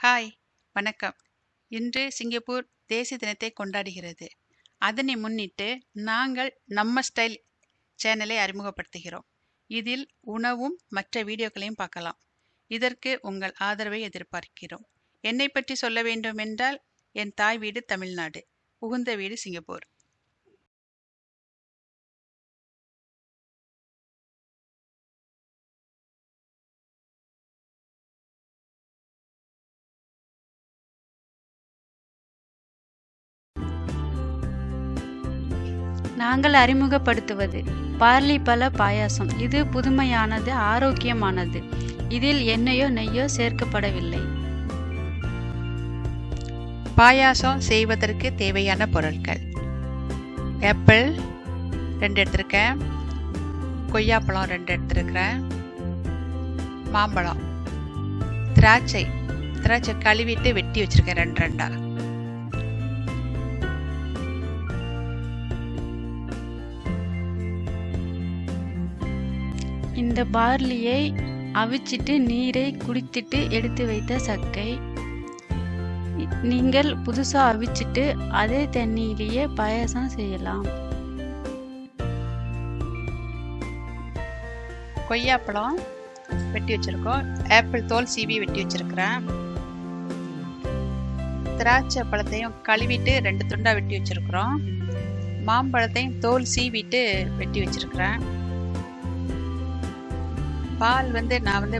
Hi, வணக்கம். இன்று Singapore தேசிய தினத்தை கொண்டாடுகிறது. அதனை முன்னிட்டு நாங்கள் நம்ம ஸ்டைல் சேனலை அறிமுகப்படுத்துகிறோம். இதில் உணவும் மற்ற வீடியோக்களையும் பார்க்கலாம். இதற்கு உங்கள் ஆதரவை எதிர்பார்க்கிறோம். என்னை பற்றி சொல்ல வேண்டுமென்றால் என் தாய் வீடு தமிழ்நாடு, புகுந்த வீடு சிங்கப்பூர். நாங்கள் அறிமுகப்படுத்துவது பார்லி பழ பாயாசம். இது புதுமையானது, ஆரோக்கியமானது. இதில் எண்ணெயோ நெய்யோ சேர்க்கப்படவில்லை. பாயாசம் செய்வதற்கு தேவையான பொருட்கள்: ஆப்பிள் 2 எடுத்திருக்கேன், கொய்யாப்பழம் 2 எடுத்திருக்கிறேன், மாம்பழம், திராட்சை கழுவிட்டு வெட்டி வச்சிருக்கேன் 2 2. இந்த பார்லியை அவிச்சிட்டு நீரை குடித்திட்டு எடுத்து வைத்த சக்கை. நீங்கள் புதுசா அவிச்சிட்டு அதே தண்ணீரையே பாயாசம் செய்யலாம். கொய்யாப்பழம் வெட்டி வச்சிருக்கோம், ஆப்பிள் தோல் சீவி வெட்டி வச்சிருக்கிறேன், திராட்சை பழத்தையும் கழுவிட்டு 2 துண்டா வெட்டி வச்சிருக்கிறோம், மாம்பழத்தையும் தோல் சீவிட்டு வெட்டி வச்சிருக்கிறேன். பால் நான்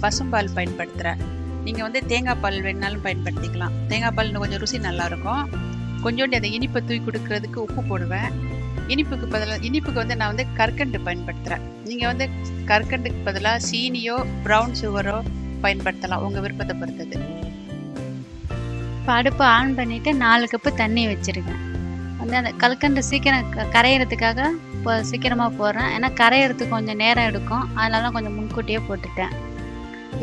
பசும்பால் பயன்படுத்துகிறேன். நீங்கள் தேங்காய் பால் வேணாலும் பயன்படுத்திக்கலாம். தேங்காய் பால் இன்னும் கொஞ்சம் ருசி நல்லாயிருக்கும். கொஞ்சோண்டு அந்த இனிப்பை தூக்கி கொடுக்கறதுக்கு உப்பு போடுவேன். இனிப்புக்கு நான் கற்கண்டு பயன்படுத்துகிறேன். நீங்கள் கற்கண்டுக்கு பதிலாக சீனியோ ப்ரௌன் சுகரோ பயன்படுத்தலாம், உங்கள் விருப்பத்தை பொறுத்தது. இப்போ அடுப்பு ஆன் பண்ணிவிட்டு 4 கப்பு தண்ணி வச்சுருக்கேன். அந்த கல்கண்டு சீக்கிரம் கரையிறதுக்காக இப்போ சீக்கிரமாக போடுறேன். ஏன்னா கரையிறதுக்கு கொஞ்சம் நேரம் எடுக்கும், அதனால கொஞ்சம் முன்கூட்டியே போட்டுட்டேன்.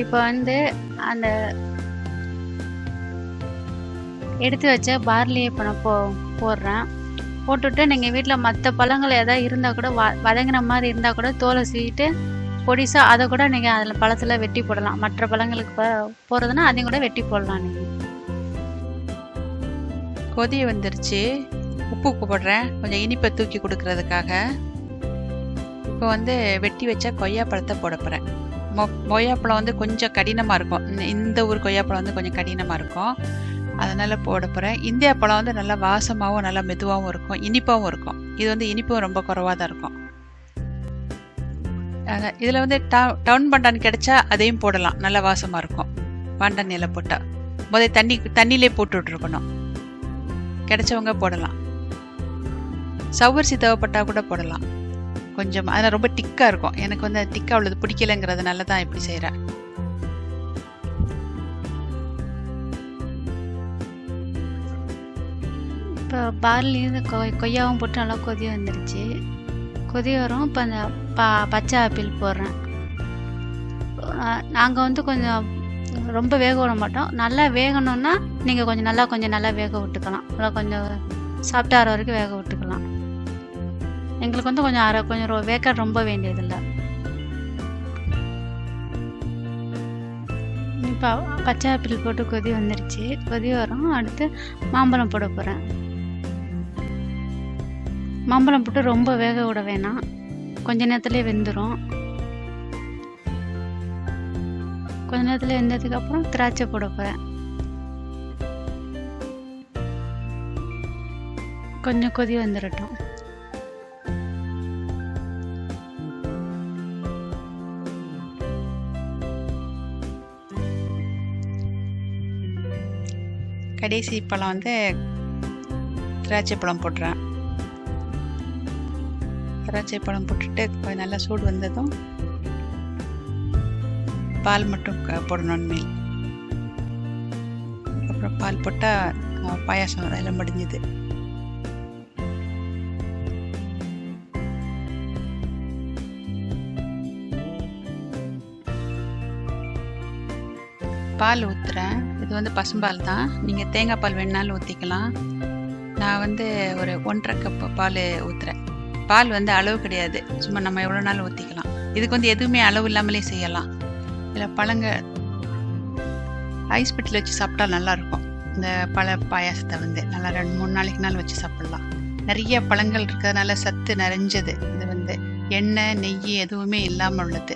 இப்போ அந்த எடுத்து வச்ச பார்லியை இப்போ நான் போடுறேன். போட்டுவிட்டு நீங்கள் வீட்டில் மற்ற பழங்கள் எதாவது இருந்தால் கூட வதங்கின மாதிரி இருந்தால் கூட தோலை சீவிட்டு பொடிசாக அதை கூட நீங்கள் அதில் பழத்தில் வெட்டி போடலாம். மற்ற பழங்களுக்கு போடுறதுன்னா அதையும் கூட வெட்டி போடலாம். நீங்கள் கொதி வந்துருச்சு, உப்பு போடுறேன் கொஞ்சம் இனிப்பை தூக்கி கொடுக்கறதுக்காக. இப்போ வெட்டி வச்ச கொய்யாப்பழத்தை போட போகிறேன். கொய்யாப்பழம் கொஞ்சம் கடினமாக இருக்கும். இந்த ஊர் கொய்யாப்பழம் கொஞ்சம் கடினமாக இருக்கும், அதனால் போட போகிறேன். இந்தியா பழம் நல்லா வாசமாகவும் நல்லா மெதுவாகவும் இருக்கும், இனிப்பாகவும் இருக்கும். இது இனிப்பும் ரொம்ப குறைவாக தான் இருக்கும். இதில் டவுன் பண்டான் கிடைச்சா அதையும் போடலாம், நல்லா வாசமாக இருக்கும். பண்டான் இலை போட்டால் தண்ணியிலே போட்டு விட்ருக்கணும். கிடைச்சவங்க போடலாம். சவ்வரிசி தேவைப்பட்டால் கூட போடலாம். கொஞ்சம் அதில் ரொம்ப திக்காக இருக்கும். எனக்கு திக்காக உள்ளது பிடிக்கலைங்கிறதுனால தான் இப்படி செய்கிறேன். இப்போ பார்லியும் கொய்யாவும் போட்டு நல்லா கொதி வந்துருச்சு. கொதி வரும். இப்போ அந்த பச்சை ஆப்பிள் போடுறேன். நாங்கள் கொஞ்சம் ரொம்ப வேக விட மாட்டோம். நல்லா வேகணும்னா நீங்கள் கொஞ்சம் நல்லா வேக விட்டுக்கலாம். நல்லா கொஞ்சம் சாப்பிட்டு ஆற வரைக்கும் வேக விட்டுக்கலாம். எங்களுக்கு கொஞ்சம் வேக ரொம்ப வேண்டியதில்லை. இப்போ பச்சை ஆப்பிள் போட்டு கொதி வந்துருச்சு. கொதி வரும். அடுத்து மாம்பழம் போட போகிறேன். மாம்பழம் போட்டு ரொம்ப வேக விட வேணாம், கொஞ்ச நேரத்துலேயே வெந்துடும். கொஞ்ச நேரத்தில் வெந்ததுக்கப்புறம் திராட்சை போட போகிறேன். கொஞ்சம் கொதி வந்துடட்டும். கடைசி பழம் திராட்சை பழம் போடுறேன். திராட்சை பழம் போட்டுட்டு கொஞ்சம் நல்லா சூடு வந்ததும் பால் மட்டும் போடணும் மேல். அப்புறம் பால் போட்டால் பாயாசம் அதெல்லாம் முடிஞ்சுது. பால் ஊற்றுறேன். இது பசும்பால் தான். நீங்கள் தேங்காய் பால் வேணுனாலும் ஊற்றிக்கலாம். நான் ஒரு 1.5 கப்பு பால் ஊற்றுறேன். பால் அளவு கிடையாது, சும்மா நம்ம எவ்வளோ நாள் ஊற்றிக்கலாம். இதுக்கு எதுவுமே அளவு இல்லாமலே செய்யலாம். இதில் ஐஸ் பெட்டியில் வச்சு சாப்பிட்டா நல்லாயிருக்கும். இந்த பழ பாயாசத்தை வந்து நல்லா 2-3 நாளைக்கு வச்சு சாப்பிட்லாம். நிறைய பழங்கள் இருக்கிறதுனால சத்து நிறைஞ்சது. இது வந்து எண்ணெய் நெய் எதுவுமே இல்லாமல் உள்ளது.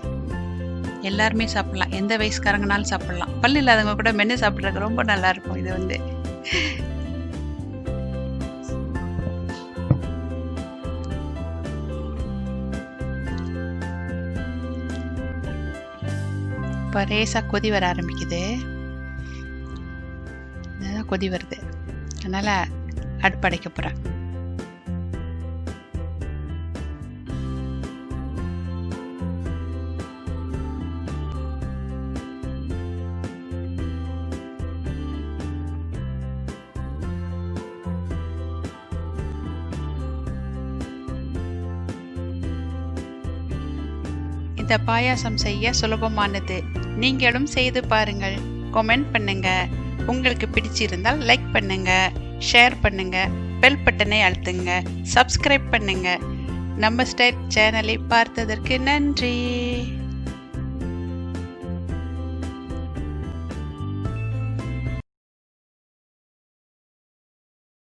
எல்லாருமே சாப்பிட்லாம், எந்த வயசுக்காரங்கனாலும் சாப்பிட்லாம். பல்லு இல்லாதவங்க கூட மென்று சாப்பிட்றதுக்கு ரொம்ப நல்லாயிருக்கும். இது வந்து இப்போ ரேஸாக கொதி வர ஆரம்பிக்குது. கொதி வருது, அதனால் அடுப்படைக்க போகிறேன். இந்த பாயாசம் செய்ய சுலபமானது. நீங்களும் செய்து பாருங்கள். கமெண்ட் பண்ணுங்க. உங்களுக்கு பிடிச்சிருந்தால் லைக் பண்ணுங்க, ஷேர் பண்ணுங்க, பெல் பட்டனை அழுத்துங்க, சப்ஸ்கிரைப் பண்ணுங்க. நம்ம ஸ்டைல் சேனலை பார்த்ததற்கு நன்றி.